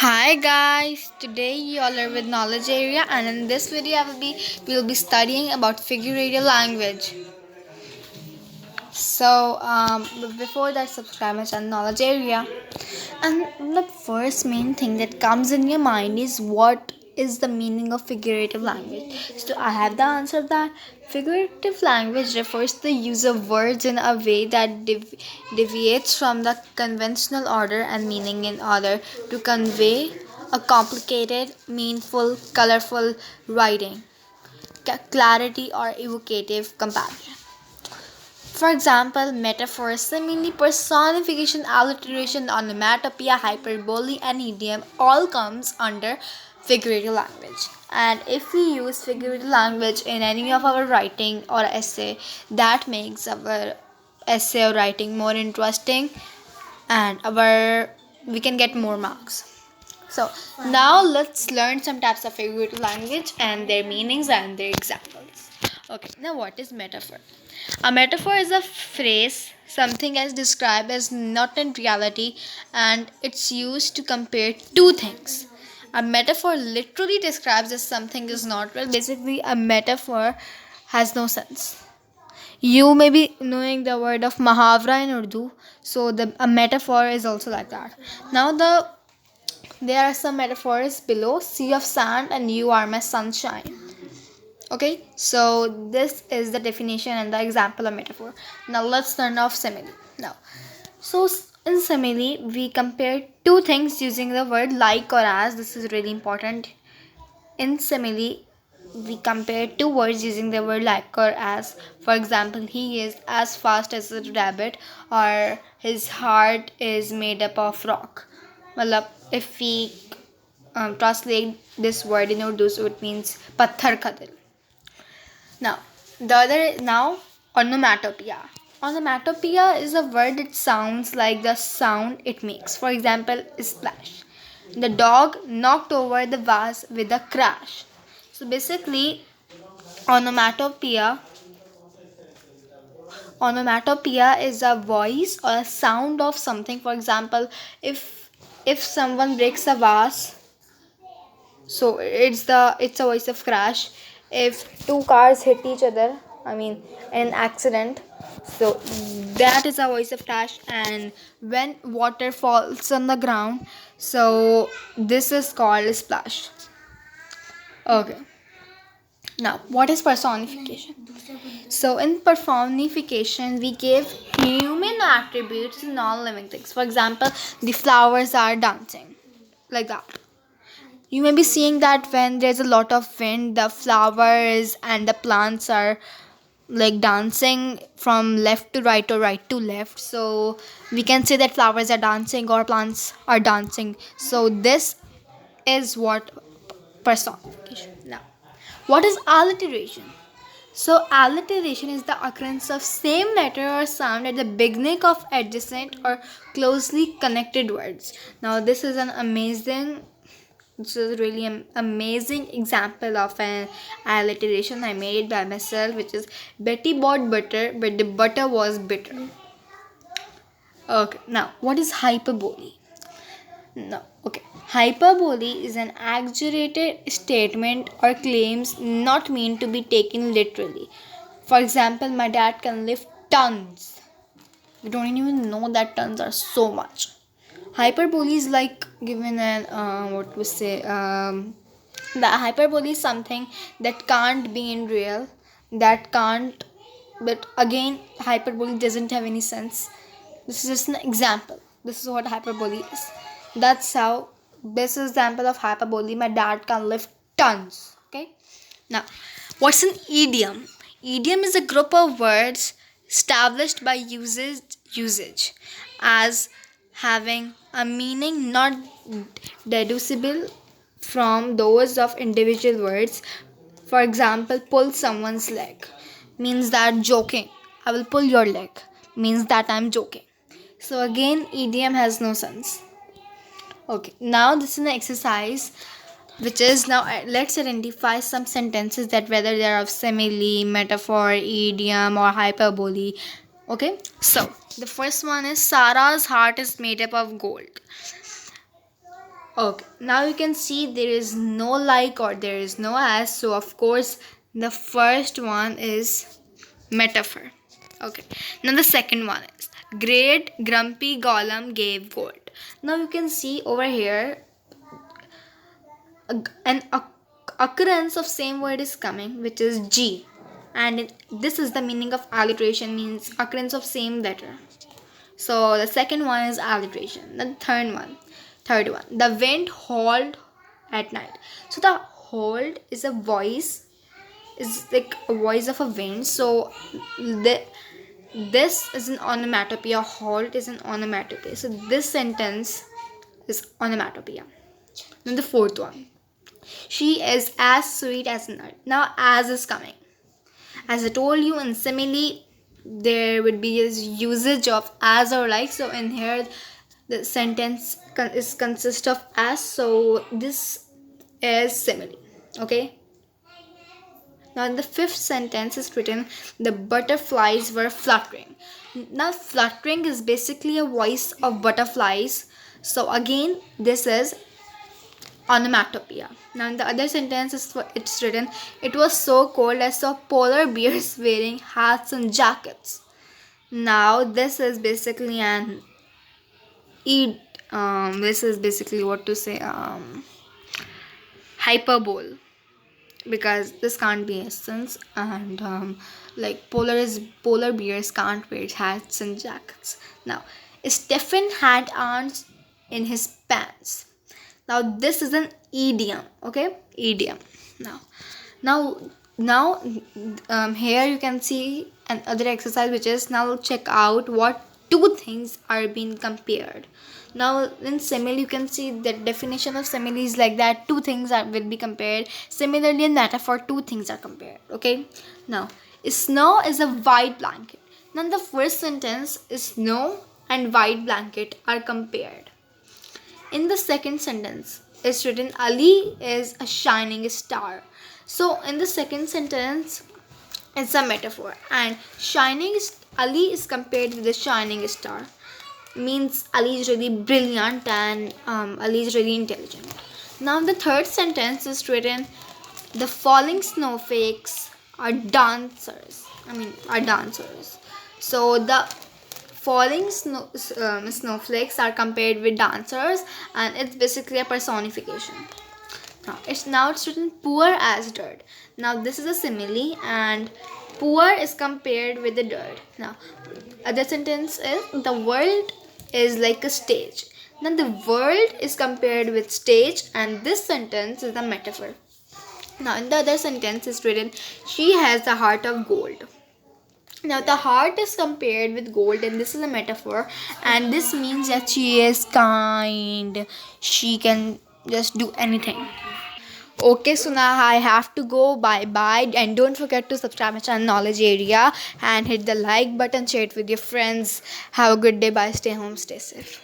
Hi guys, today you all are with knowledge area, and in this video we'll be studying about figurative language. But before that, subscribe my channel knowledge area. And the first main thing that comes in your mind is what is the meaning of figurative language. So I have the answer of that. Figurative language refers to the use of words in a way that deviates from the conventional order and meaning in order to convey a complicated, meaningful, colorful writing, clarity, or evocative compassion. For example, metaphor, simile, personification, alliteration, onomatopoeia, hyperbole, and idiom all comes under figurative language. And if we use figurative language in any of our writing or essay, that makes our essay or writing more interesting, and our we can get more marks. So now let's learn some types of figurative language and their meanings and their examples. Okay, now what is metaphor? A metaphor is a phrase, something as described as not in reality, and it's used to compare two things. A metaphor literally describes as something is not real. Basically, a metaphor has no sense. You may be knowing the word of Mahavra in Urdu, so a metaphor is also like that. Now there are some metaphors below: sea of sand and you are my sunshine. Okay, so this is the definition and the example of metaphor. Now let's turn off simile. In simile, we compare two things using the word like or as. This is really important. In simile, we compare two words using the word like or as. For example, he is as fast as a rabbit, or his heart is made up of rock. Well, if we translate this word in Urdu, so it means patthar ka dil. Now onomatopoeia. Onomatopoeia is a word that sounds like the sound it makes. For example, splash. The dog knocked over the vase with a crash. So basically, onomatopoeia onomatopoeia is a voice or a sound of something. For example, if someone breaks a vase, so it's a voice of crash. If two cars hit each other, in an accident, so that is a voice of crash. And when water falls on the ground, so this is called splash. Okay, now what is personification? So in personification, we give human attributes to non-living things. For example, the flowers are dancing, like that. You may be seeing that when there's a lot of wind, the flowers and the plants are like dancing from left to right or right to left. So we can say that flowers are dancing or plants are dancing. So this is what personification. Now, what is alliteration? So alliteration is the occurrence of same letter or sound at the beginning of adjacent or closely connected words. Now this is really an amazing example of an alliteration I made by myself, which is Betty bought butter, but the butter was bitter. Okay, now what is hyperbole? No, okay. Hyperbole is an exaggerated statement or claims not meant to be taken literally. For example, my dad can lift tons. We don't even know that tons are so much. Hyperbole is like given an the hyperbole is something that can't be in real, that can't. But again, hyperbole doesn't have any sense. This is just an example. This is what hyperbole is. That's how this is example of hyperbole. My dad can lift tons. Okay. Now, what's an idiom? Idiom is a group of words established by usage as having a meaning not deducible from those of individual words. For example, pull someone's leg means that joking. I will pull your leg means that I'm joking. So again, idiom has no sense. Okay, now this is an exercise which is now let's identify some sentences that whether they are of simile, metaphor, idiom, or hyperbole. Okay, so the first one is Sarah's heart is made up of gold. Okay, now you can see there is no like or there is no as, so of course the first one is metaphor. Okay, now the second one is great grumpy golem gave gold. Now you can see over here an occurrence of same word is coming, which is G, and this is the meaning of alliteration, means occurrence of same letter. So the second one is alliteration. The third one, the wind howled at night. So the hold is a voice, is like a voice of a wind. So this is an onomatopoeia. Halt is an onomatopoeia. So this sentence is onomatopoeia. Then the fourth one, she is as sweet as a nut. Now as is coming. As I told you in simile, there would be a usage of as or like. So in here, the sentence is consist of as. So this is simile. Okay. Now in the fifth sentence is written, the butterflies were fluttering. Now fluttering is basically a voice of butterflies. So again, this is onomatopoeia. Now in the other sentence it's written, it was so cold I saw polar bears wearing hats and jackets. Now this is basically an this is basically what to say, hyperbole, because this can't be essence, and like polar bears can't wear hats and jackets. Now Stephen had ants in his pants. Now this is an idiom. Okay, idiom. Now here you can see another exercise, which is now check out what two things are being compared. Now in simile you can see the definition of simile is like that, two things will be compared. Similarly in metaphor, two things are compared. Okay, now snow is a white blanket. Now the first sentence is snow and white blanket are compared. In the second sentence, it's written Ali is a shining star. So in the second sentence, it's a metaphor, and Ali is compared with the shining star. Means Ali is really brilliant and Ali is really intelligent. Now the third sentence is written, the falling snowflakes are dancers. Are dancers. So the falling snowflakes are compared with dancers, and it's basically a personification. Now it's written poor as dirt. Now this is a simile, and poor is compared with the dirt. Now other sentence is, the world is like a stage. Now the world is compared with stage, and this sentence is a metaphor. Now in the other sentence is written, she has a heart of gold. Now the heart is compared with gold, and this is a metaphor, and this means that she is kind, she can just do anything. Okay, so now I have to go. Bye bye, and don't forget to subscribe my channel Knowledge Area and hit the like button, share it with your friends. Have a good day. Bye. Stay home, stay safe.